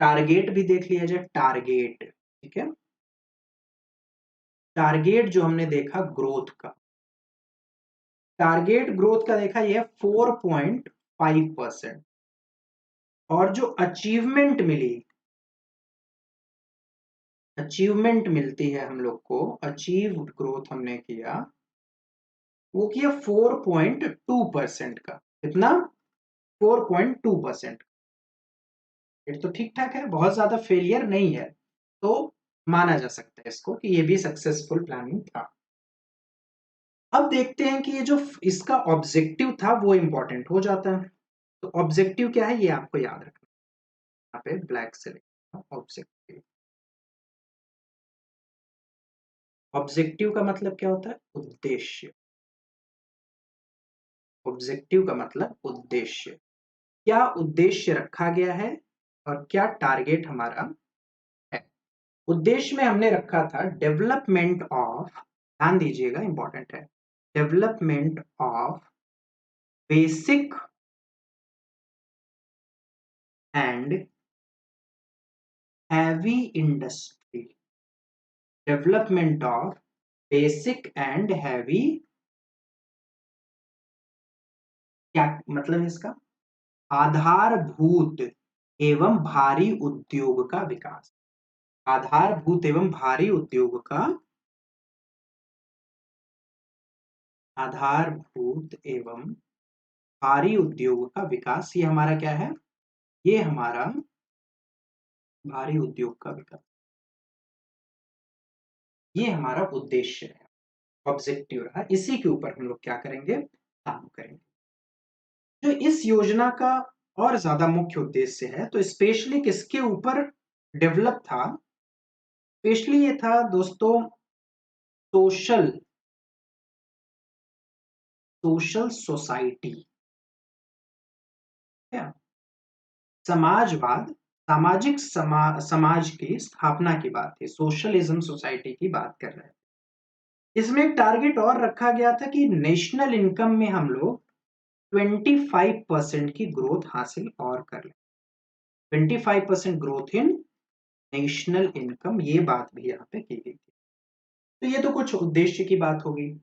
टारगेट भी देख लिया जाए, टारगेट, ठीक है? टारगेट जो हमने देखा ग्रोथ का, टारगेट ग्रोथ का देखा ये 4.5%। और जो अचीवमेंट मिली, अचीवमेंट मिलती है हम लोग को, अचीव ग्रोथ हमने किया, वो किया 4.2% का। कितना? 4.2%। ये तो ठीक ठाक है, बहुत ज्यादा फेलियर नहीं है। तो माना जा सकता है इसको कि ये भी सक्सेसफुल प्लानिंग था। अब देखते हैं कि ये जो इसका ऑब्जेक्टिव था वो इंपॉर्टेंट हो जाता है। तो ऑब्जेक्टिव क्या है ये आपको याद रखना, यहाँ पे ब्लैक से लिखना ऑब्जेक्टिव। ऑब्जेक्टिव का मतलब क्या होता है? उद्देश्य। ऑब्जेक्टिव का मतलब उद्देश्य। क्या उद्देश्य रखा गया है और क्या टारगेट हमारा है? उद्देश्य में हमने रखा था डेवलपमेंट ऑफ, ध्यान दीजिएगा इंपॉर्टेंट है, development of basic and heavy industry. Development of basic and heavy, क्या मतलब है इसका? आधारभूत एवं भारी उद्योग का विकास। आधारभूत एवं भारी उद्योग का, आधारभूत एवं भारी उद्योग का विकास, ये हमारा क्या है? ये हमारा भारी उद्योग का विकास, ये हमारा उद्देश्य है, ऑब्जेक्टिव रहा। इसी के ऊपर हम लोग क्या करेंगे? काम करेंगे। जो इस योजना का और ज्यादा मुख्य उद्देश्य है, तो स्पेशली किसके ऊपर डेवलप था? स्पेशली ये था दोस्तों सोशल, सोशल सोसाइटी, क्या? समाजवाद सामाजिक समाज की स्थापना की बात थी, सोशलिज्म सोसाइटी की बात कर रहे हैं। इसमें एक टारगेट और रखा गया था कि नेशनल इनकम में हम लोग 25% की ग्रोथ हासिल और कर लें। 25% ग्रोथ इन नेशनल इनकम, ये बात भी यहाँ पे की गई थी। तो ये तो कुछ उद्देश्य की बात होगी।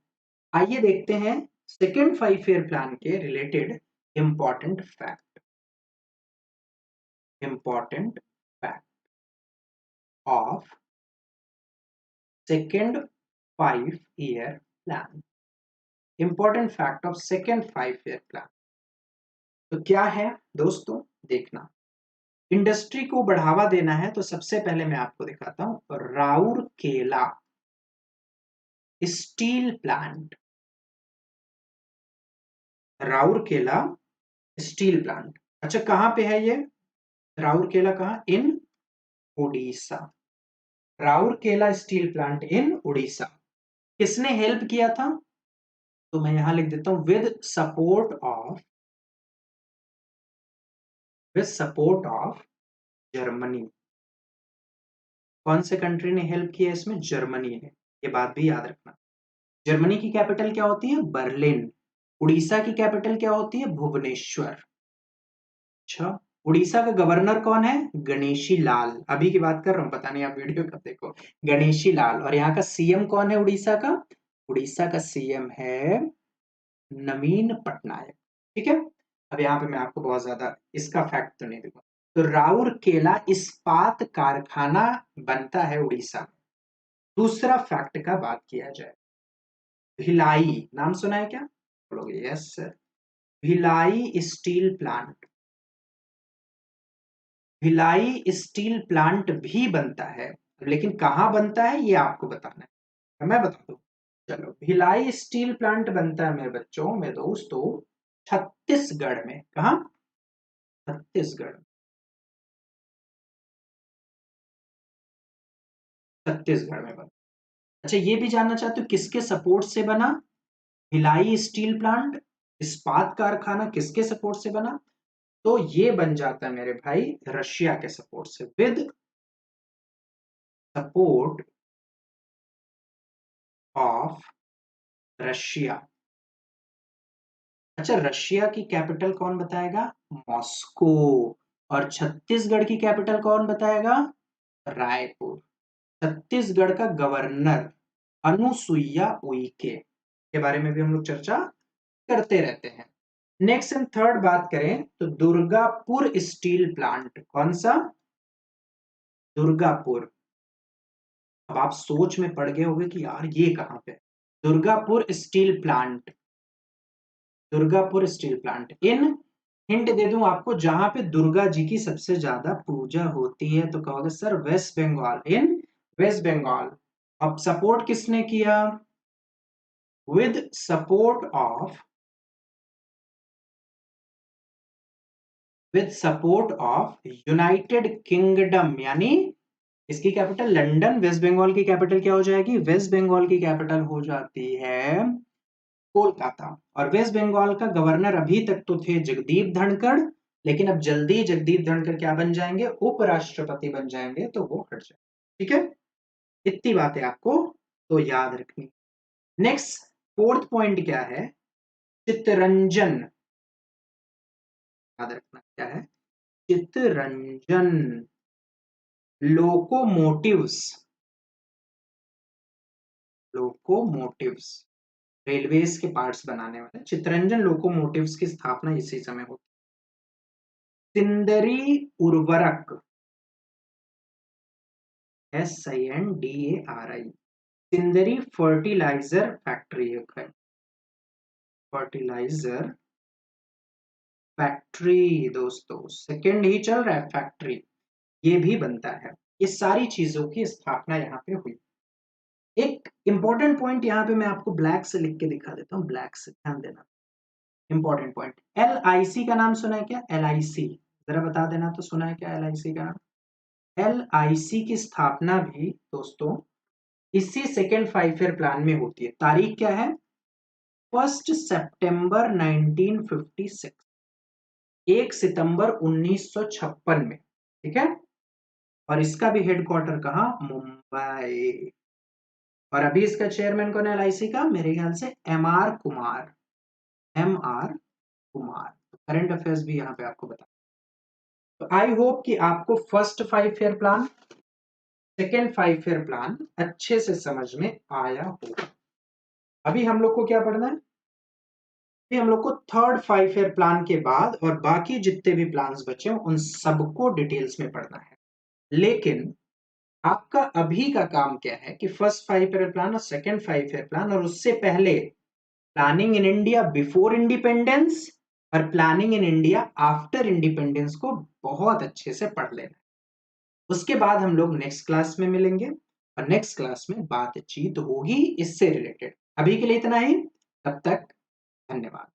आइए देखते हैं सेकेंड 5 ईयर प्लान के related important fact. Important fact of second 5 year plan. Important fact of second 5 year plan तो क्या है दोस्तों, देखना। इंडस्ट्री को बढ़ावा देना है तो सबसे पहले मैं आपको दिखाता हूं Rourkela steel plant. Rourkela steel plant, अच्छा कहां पे है ये? राउरकेला कहां? In Orissa. Rourkela steel plant in Orissa. किसने हेल्प किया था? तो मैं यहां लिख देता हूं विद सपोर्ट ऑफ जर्मनी। कौन से कंट्री ने हेल्प किया इसमें? जर्मनी ने। ये बात भी याद रखना। जर्मनी की कैपिटल क्या होती है? बर्लिन। उड़ीसा की कैपिटल क्या होती है? भुवनेश्वर। अच्छा, उड़ीसा का गवर्नर कौन है? गणेशी लाल। अभी की बात कर रहा हूं, पता नहीं आप वीडियो कब देखो। गणेशी लाल। और यहाँ का सीएम कौन है उड़ीसा का? उड़ीसा का सीएम है नवीन पटनायक। ठीक है। अब यहाँ पे मैं आपको बहुत ज्यादा इसका फैक्ट तो नहीं दूंगा। तो राउरकेला इस्पात कारखाना बनता है उड़ीसा में। दूसरा फैक्ट का बात किया जाए, भिलाई नाम सुना है क्या? बोलोगे yes sir. Bhilai steel plant. Bhilai steel plant भी बनता है, लेकिन कहां बनता है ये आपको बताना है, मैं बता दूं। चलो, भिलाई स्टील प्लांट बनता है मेरे बच्चों, मेरे दोस्तों, छत्तीसगढ़ में। कहा? छत्तीसगढ़। छत्तीसगढ़ में बना। अच्छा, ये भी जानना चाहते हो किसके सपोर्ट से बना? भिलाई स्टील प्लांट इस्पात कारखाना किसके सपोर्ट से बना? तो ये बन जाता है मेरे भाई रशिया के सपोर्ट से, विद सपोर्ट ऑफ रशिया। अच्छा, रशिया की कैपिटल कौन बताएगा? मॉस्को। और छत्तीसगढ़ की कैपिटल कौन बताएगा? रायपुर। छत्तीसगढ़ का गवर्नर अनुसुईया उइके के बारे में भी हम लोग चर्चा करते रहते हैं। नेक्स्ट एंड थर्ड बात करें तो दुर्गापुर स्टील प्लांट। कौन सा? दुर्गापुर। अब आप सोच में पड़ गए होंगे कि यार ये कहां पे? Durgapur steel plant. Durgapur steel plant in, hint दे दूं आपको, जहां पे दुर्गा जी की सबसे ज्यादा पूजा होती है, तो कहोगे सर वेस्ट बंगाल। इन वेस्ट बंगाल। अब सपोर्ट किसने किया? With support of United kingdom, यानी इसकी कैपिटल लंदन। वेस्ट बंगाल की कैपिटल क्या हो जाएगी? वेस्ट बंगाल की कैपिटल हो जाती है कोलकाता। और वेस्ट बंगाल का गवर्नर अभी तक तो थे जगदीप धनखड़, लेकिन अब जल्दी जगदीप धनखड़ क्या बन जाएंगे? उपराष्ट्रपति बन जाएंगे, तो वो हट जाए। ठीक है, इतनी बातें आपको तो याद रखनी। नेक्स्ट फोर्थ पॉइंट क्या है? चित्तरंजन। याद रखना क्या है? चित्तरंजन लोकोमोटिव्स। लोकोमोटिव्स रेलवेज के पार्ट्स बनाने वाले चित्तरंजन लोकोमोटिव्स की स्थापना इसी समय होती। सिंदरी उर्वरक, SINDARI, सिंदरी फर्टिलाइजर फैक्ट्री है। फर्टिलाइजर फैक्ट्री दोस्तों, सेकेंड ही चल रहा है फैक्ट्री, ये भी बनता है। ये सारी चीजों की स्थापना यहाँ पे हुई। एक इंपॉर्टेंट पॉइंट यहाँ पे मैं आपको ब्लैक से लिख के दिखा देता हूँ, ब्लैक से ध्यान देना। इंपॉर्टेंट पॉइंट, LIC का नाम सुना है क्या? LIC जरा बता देना तो, सुना है क्या LIC का नाम? LIC की स्थापना भी दोस्तों इसी सेकेंड 5 ईयर प्लान में होती है। तारीख क्या है? 1 सितंबर 1956। 1 सितंबर 1956 में ठीक है। और इसका भी हेडक्वार्टर कहाँ, मुंबई। और अभी इसका चेयरमैन कौन है एलआईसी का, मेरे ख्याल से MR Kumar, MR Kumar. Current affairs भी यहाँ पे आपको बता। तो आई होप कि आपको first 5 year plan, second 5 year plan अच्छे से समझ में आया होगा। अभी हम लोग को क्या पढ़ना है, अभी हम लोग को थर्ड 5 ईयर प्लान के बाद और बाकी जितने भी प्लान्स बचे हैं उन सबको डिटेल्स में पढ़ना है। लेकिन आपका अभी का काम क्या है कि फर्स्ट 5 ईयर प्लान और सेकेंड 5 ईयर प्लान, और उससे पहले planning in India before independence और planning in India after independence को बहुत अच्छे से पढ़ लेना। उसके बाद हम लोग नेक्स्ट क्लास में मिलेंगे और नेक्स्ट क्लास में बातचीत होगी इससे रिलेटेड। अभी के लिए इतना ही, तब तक धन्यवाद।